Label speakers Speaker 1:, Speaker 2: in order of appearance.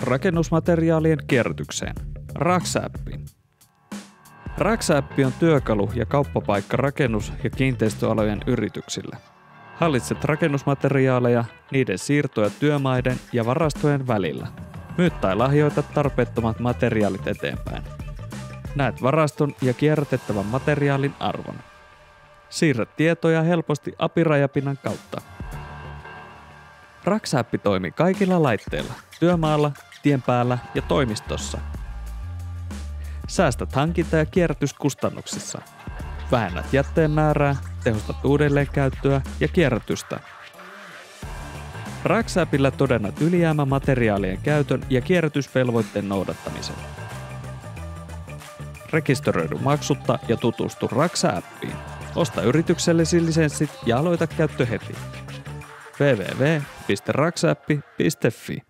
Speaker 1: rakennusmateriaalien kierrätykseen. Raksa-appi. Raksa-appi on työkalu ja kauppapaikka rakennus- ja kiinteistöalojen yrityksille. Hallitset rakennusmateriaaleja, niiden siirtoja työmaiden ja varastojen välillä. Myyt tai lahjoita tarpeettomat materiaalit eteenpäin. Näet varaston ja kierrätettävän materiaalin arvon. Siirrät tietoja helposti API-rajapinnan kautta. Raksa-appi toimii kaikilla laitteilla, työmaalla, tien päällä ja toimistossa. Säästät hankinta- ja kierrätyskustannuksissa. Vähennät jätteen määrää, tehostat uudelleenkäyttöä ja kierrätystä. Raksa-appilla todennat ylijäämämateriaalien käytön ja kierrätysvelvoitteen noudattamisen. Rekisteröidy maksutta ja tutustu Raksa-appiin. Osta yrityksellesi lisenssit ja aloita käyttö heti. www.raksaappi.fi